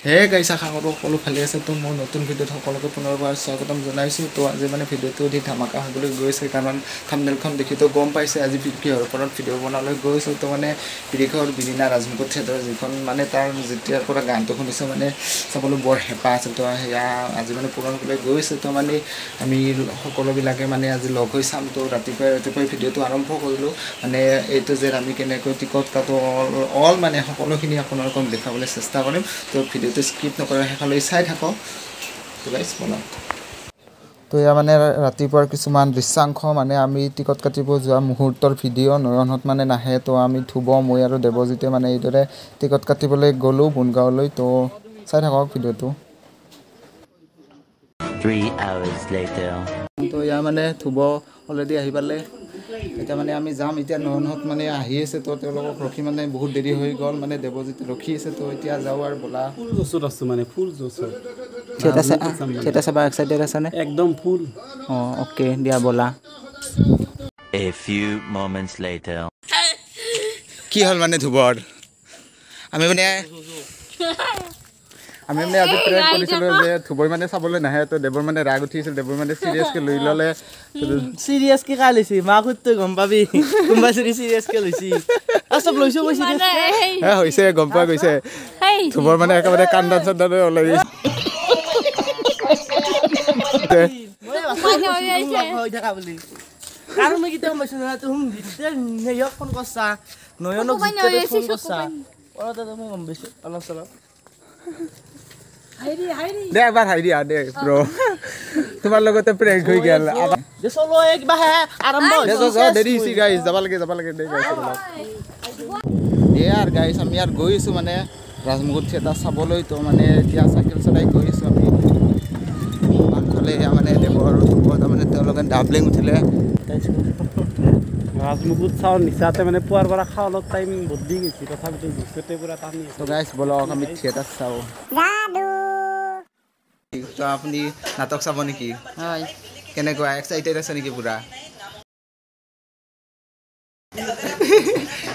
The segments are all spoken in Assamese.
হে গাইছ আশা কৰোঁ সকলো ভালে আছে তো মোৰ নতুন ভিডিঅ'ত সকলোকে পুনৰবাৰ স্বাগতম জনাইছোঁ তো আজি মানে ভিডিঅ'টো অধিক ধামাকা হ'বলৈ গৈছে কাৰণ থাম্বনেইলখন দেখি তো গম পাইছে আজি কিহৰ ওপৰত ভিডিঅ' বনাবলৈ গৈছোঁ তো মানে বিদেশৰ বিদিনা ৰাজমুকুট থিয়েটাৰ যিখন মানে তাৰ যেতিয়াৰ পৰা গানটো শুনিছোঁ মানে চাবলৈ বৰ হেঁপাহ আছে তো সেয়া আজি মানে পূৰণ হ'বলৈ গৈছে তো মানে আমি সকলোবিলাকে মানে আজি লগ হৈ চাম তো ৰাতিপুৱাই ভিডিঅ'টো আৰম্ভ কৰিলোঁ মানে এইটো যে আমি কেনেকৈ টিকট কাটো অল মানে সকলোখিনি আপোনালোকক দেখাবলৈ চেষ্টা কৰিম তো ভিডিঅ'টো স্কিপ নকৰে শেষলৈ চাই থাকক তো গাইছ বনাওক তো এয়া মানে ৰাতিপুৱাৰ কিছুমান দৃশ্যাংশ মানে আমি টিকট কাটিব যোৱা মুহূৰ্তৰ ভিডিঅ' নয়নহঁত মানে নাহে তো আমি ধুব মই আৰু দেৱজিতে মানে এইদৰে টিকট কাটিবলৈ গ'লোঁ বুনগাঁৱলৈ তো চাই থাকক ভিডিঅ'টো 3 hours later তো এয়া মানে ধুব অলৰেডি আহি পালে এতিয়া মানে আমি যাম এতিয়া নয়নহঁত মানে আহি আছে তো তেওঁলোকক ৰখি মানে বহুত দেৰি হৈ গ'ল মানে দেৱজিত ৰখি আছে তো এতিয়া যাওঁ আৰু ব'লা ফুল জোচত আছোঁ মানে ফুল জোচত থিয়েটাৰ চাবা এক্সাইটেড আছেনে একদম ফুল অঁ অ'কে দিয়া ব'লা a few moments later কি হ'ল মানে ধুবৰ আমি মানে আজি প্ৰেয়াৰ কৰিছিলোঁ যে ধুবই মানে চাবলৈ নাহে তো দেৱৰ মানে ৰাগ উঠিছিল দেৱৰ মানে চিৰিয়াছকৈ লৈ ল'লে চিৰিয়াছকৈ কাই লৈছি মাক তই গম পাবি কোনোবা যদি চিৰিয়াছকৈ লৈছি চব লৈছোঁ কৈছি হে হৈছে গম পোৱা গৈছে ধুবৰ মানে একেবাৰে কান্দা চান্দালৈ ওলাই আৰু মই কেতিয়া গম পাইছোঁ তুমি ফোন কৰছা নয়নক ফোন কৰছা তুমি গম পাইছোঁ অলপ চলপ দে এবাৰ হাই দিয়া দে ব্ৰ তোমাৰ লগতে প্ৰেংক হৈ গ'ল চলো কিবা আৰম্ভ দেৰি হৈছে গাইছ যাব লাগে দে গাইছ আৰু গাইছ আমি আৰু গৈ আছোঁ মানে ৰাজমুকুট থিয়েটাৰ চাবলৈ তো মানে এতিয়া চাইকেল চলাই গৈ আছোঁ আমি আনফালে মানে দেৱৰ তাৰমানে তেওঁলোকে ডাবলিং উঠিলে ৰাজমুকুট চাওঁ নিচাতে মানে পুৱাৰ পৰা খাওঁ অলপ টাইম বদলি গৈছে তথাপিতো জোচতে পুৰা টানি তো গাইছ বলক আমি থিয়েটাৰ চাওঁ তো আপুনি নাটক চাব নেকি হয় কেনেকুৱা এক্সাইটেড আছে নেকি পুৰা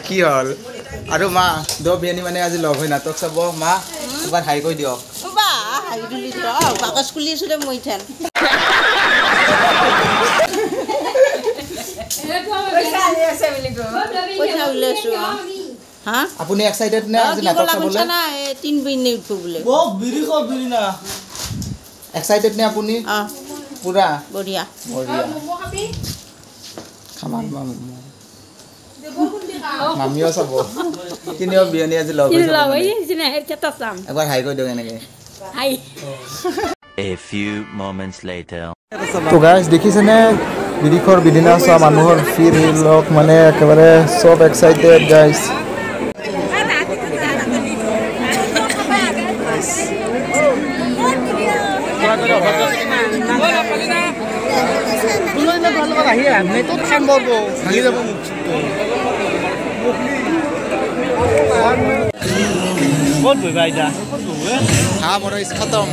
কি হ'ল আৰু মা দ বিয়ানী মানে আজি লগ হৈ নাটক চাব মা এবাৰ হাই কৈ দিয়ক আপুনি এক্সাইটেড নে আজি নাটক চাবলৈ এক্সাইটেড নে আপুনি পুৰা বঢ়িয়া খামান মামিও চাব কিনিও বিয়নী আজি লগ হৈ এবাৰ হাই কৈ দিয়ক এনেকৈ a few moments later তো গাইছ দেখিছেনে বিদেশৰ বিদিনা চোৱা মানুহৰ ভিৰ লগ মানে একেবাৰে চব এক্সাইটেড গাইছ हाँ मोर इस खत्म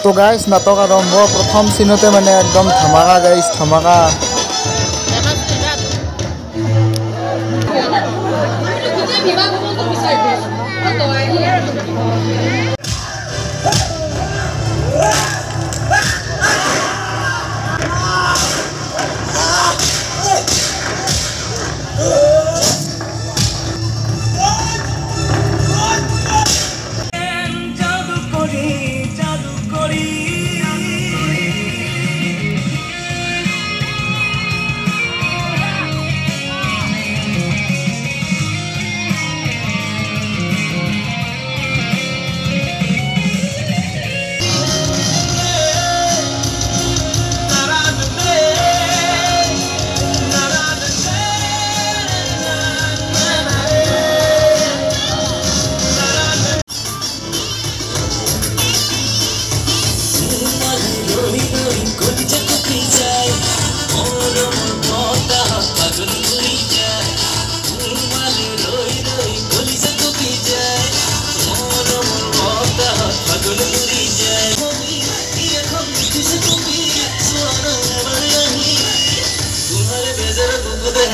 তো গাইছ নাটক আৰম্ভ প্ৰথম চিনতে মানে একদম ধামাকা গাইছ ধামাকা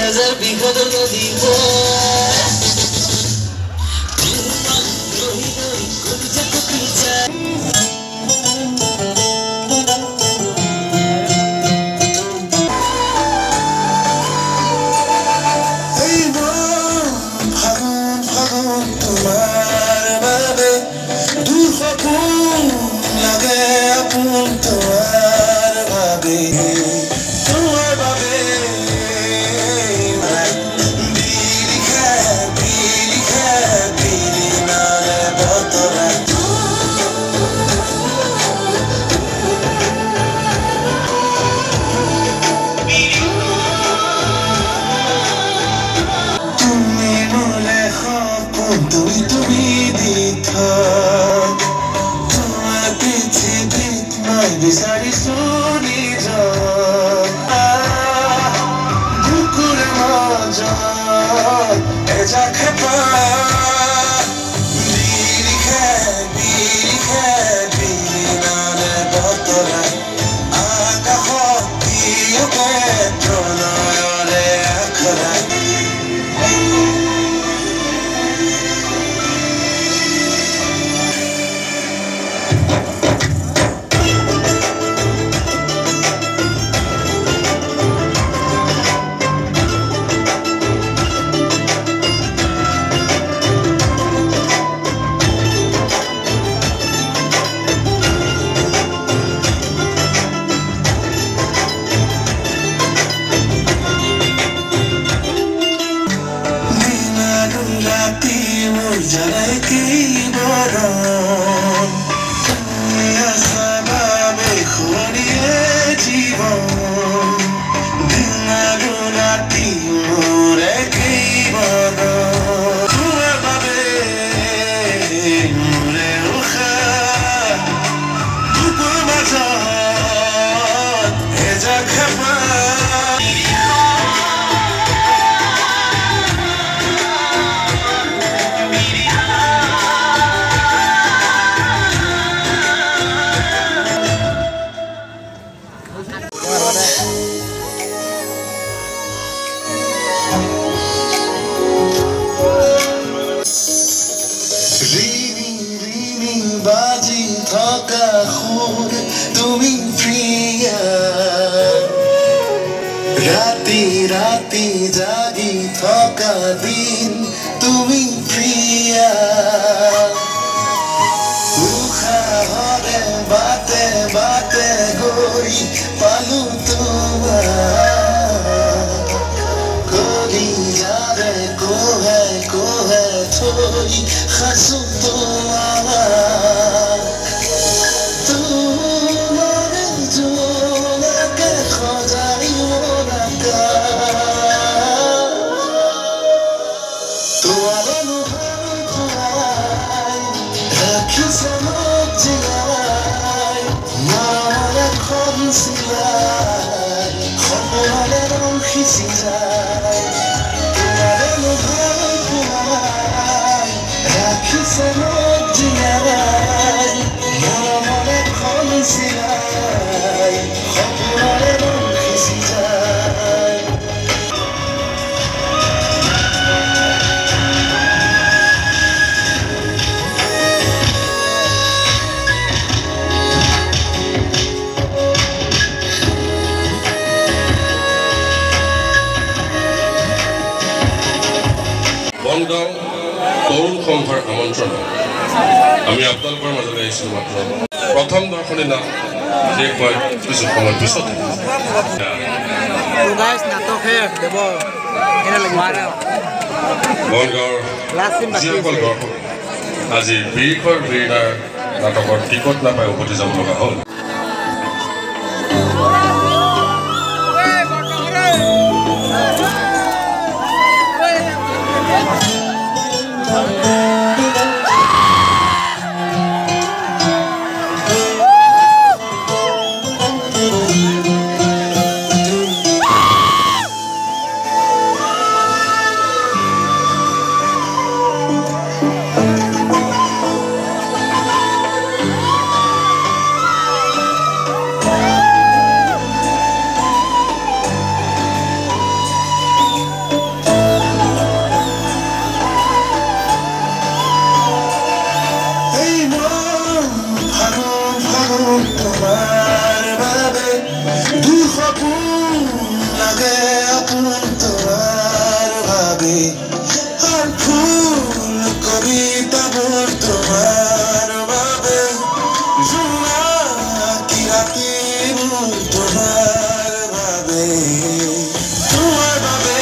হাজাৰ বিঘাৰ নদী আমি আপোনালোকৰ মাজলৈ আহিছিলোঁ মাত্ৰ প্ৰথম দৰ্শনী নাম যে কয় কিছু সময় পিছতে বনগাঁৱৰ যিসকল দৰ্শক আজি বীৰখৰ বীৰনাৰ নাটকৰ টিকট নাপাই উভতি যাব লগা হ'ল। তোমাৰ ভাবে দুঃখ লাগে আপন তোমাৰ ভাবে আৰ ফুল কবিতাবোৰ তোমাৰ ভাবে জোনা কি ৰাতিবোৰ তোমাৰ ভাবে তোমাৰ ভাবে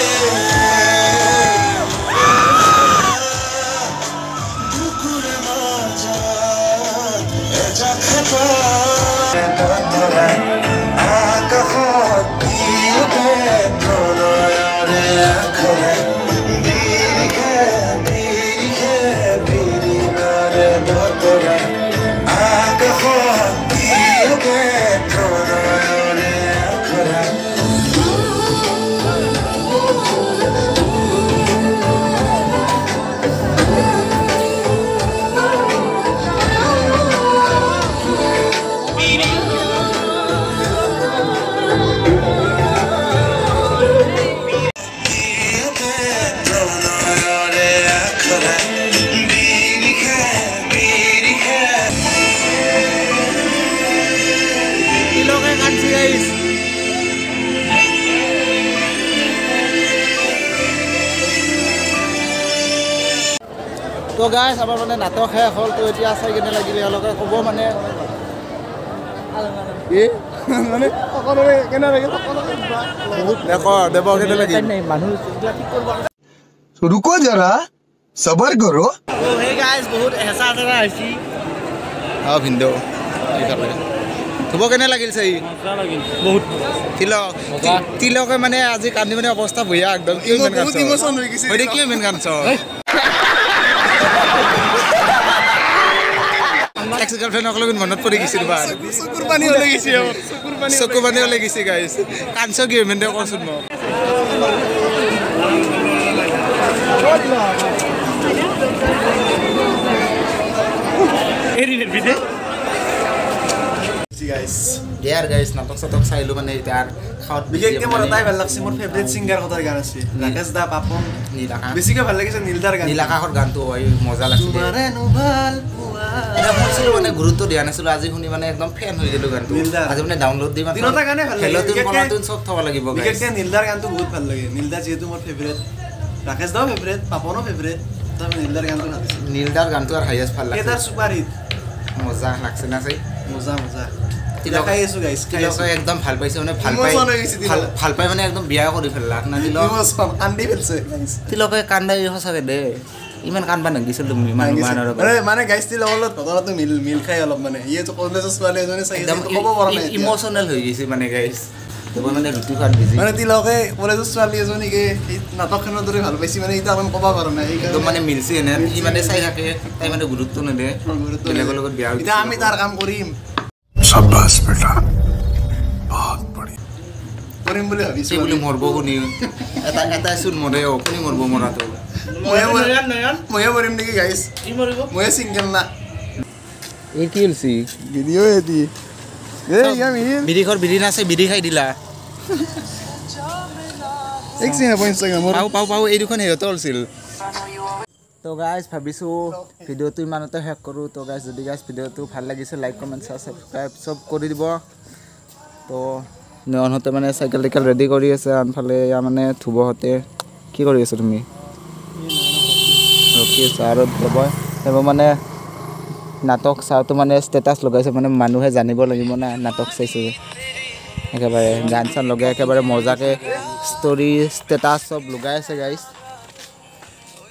দুকুৰে মাজা এজা খেপা আকাশত দিওঁতে প্ৰণয়ৰে আখৰে বিৰিখে বিৰিখে বিৰিণাৰে বতৰা আকাশত দিওঁতে প্ৰণয়ৰে আখৰা তো গাইছ আমাৰ মানে নাটক শেষ হ'ল তো এতিয়া চাই কেনে লাগিলে এওঁলোকে ক'ব মানে মানে সকলোৰে কেনে লাগিল দেৱ কেনে লাগিল रुको जरा सबर करो हे गाइस बहुत ऐसा तरह आइছি ভিন্দো থুব কেনে লাগিল চাই বহুত তিলকে মানে আজি কান্দি মানে অৱস্থা ভয়া একদম কি মেন গান ইমোশন হৈ গৈছে হয় কি মেন গান এক্স গার্লফ্রেন্ড সকলক মনত পৰি গৈছিল বা চকুৰ পানী ওলাই গৈছে চকুৰ পানী ওলাই গৈছে গাইস কানছ কি মেন দে কৰছুন মই এৰিনে বিদে গাইস ইয়াৰ গাইস নাটক সাটক চাইলো মানে ইয়াৰ খাওত বিশেষকৈ মোৰ এটাই ভাল লাগছে মোৰ ফেভাৰিট সিঙ্গাৰ কথাৰ গান আছে ৰাকেশ দা পাপন নীলাকা বেছিকৈ ভাল লাগিছে নীলদাৰ গান নীলাকাখৰ গানটো হয় মজা লাগছে তোমাৰে নো ভাল পোৱা মই মানে গুৰুত্ব দিয়া নাছিলো আজি শুনি মানে একদম ফ্যান হৈ গেলো গানটো আজি মানে ডাউনলোড দি মানে তিনটা গানে ভাল লাগে হেলতুন বনাতুন সব থব লাগিব গাইস বিশেষকৈ নীলদাৰ গানটো বহুত ভাল লাগে নীলদাৰ যেহেতু মোৰ ফেভাৰিট ৰাকেশ দাও ফেভাৰিট পাপনো ফেভাৰিট তবে নীলদাৰ গানটো নাছিল নীলদাৰ গানটো আৰ হাইয়েস্ট ভাল লাগছে কেদাৰ সুপাৰ হিট মজা লাগছে না চাই মজা মজা তিলকাই আছো গাইস তিলকাই একদম ভাল পাইছে মানে ভাল পাই মানে একদম বিয়া কৰি ফেললাক না তিলক ইমোশন কান্দি ফেলছে গাইস তিলকে কান্দাই সঁচাকে দে ইমান কান্দবা নাগিছিল তুমি মানুহৰ মানে গাইস তিলকৰ লগত ঘটনাটো মিল খাই অলপ মানে ইয়ে তো কলেজৰ ছোৱালী এজনী চাই ক'ব পৰা নাই ইমোশনাল হৈ গৈছে মানে গাইস তবে মানে ৰুটি খাত বিজি মানে তিলকে কলেজৰ ছোৱালী এজনীকে এই নাটকখনৰ দৰে ভাল পাইছি মানে এটা আমি ক'ব পৰা নাই তো মানে মিলছে এনে ই মানে চাই থাকে তাই মানে গুৰুত্ব নিদিয়ে বেলেগৰ লগত বিয়া এতিয়া আমি তাৰ কাম কৰিম शाबाश बेटा बहुत बढ़िया কৰিম বুলি ভাবিছো সেই বুলি মৰব কোনি এটা চুন মৰে কোনি মৰব মৰাটো ময়ে কৰিম নেকি গাইছ ময়ে চিংগল না এই কি হলছি ভিডিও এদি বিড়িঘর বিড়ি নাছে বিড়ি খাই দিলা এক চিন আপনি ইনষ্টাগ্রাম পাও এই দুখন হেয়ত হলছিল তো গাইজ ভাবিছো ভিডিওটো ইমানতে শেষ কৰো তো গাইজ যদি গাইজ ভিডিওটো ভাল লাগিছে লাইক কমেন্ট সাবস্ক্ৰাইব সব কৰি দিব তো নয়নহতে মানে সাইকেল টিকেল ৰেডি কৰি আছে আনফালে ইয়া মানে থুবহতে কি কৰি আছো তুমি ৰকি সাৰ দেব মানে নাটক চাওতো মানে ষ্টেটাস লগাইছে মানে মানুহে জানিব লাগিব না নাটক চাইছে একেবাৰে গান চান লগাই একেবাৰে মজাকে ষ্টৰি ষ্টেটাস সব লগাই আছে গাইজ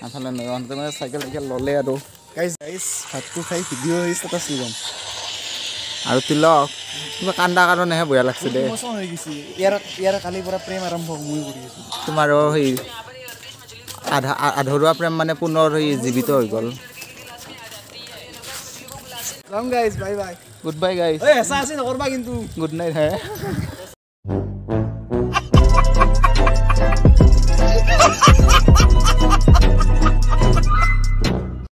আনফালে নয়নহতে মানে সাইকেল টিকেল ললে আৰু গাইছ ভাতটো খাই ভিডিও ষ্টেটাস লগাম আৰু তিলক কিবা কান্দা কাৰণেহে বেয়া লাগছে দে ইমোশন হৈ গৈছে ইয়াৰ কালিৰ পৰা প্ৰেম আৰম্ভ মই কৰি আছো তোমাৰো সেই আধৰুৱা প্ৰেম মানে পুনৰ সেই জীৱিত হৈ গ'ল গাইছ bye bye good bye guys এ এসা আছে নকৰবা কিন্তু গুড নাইট হে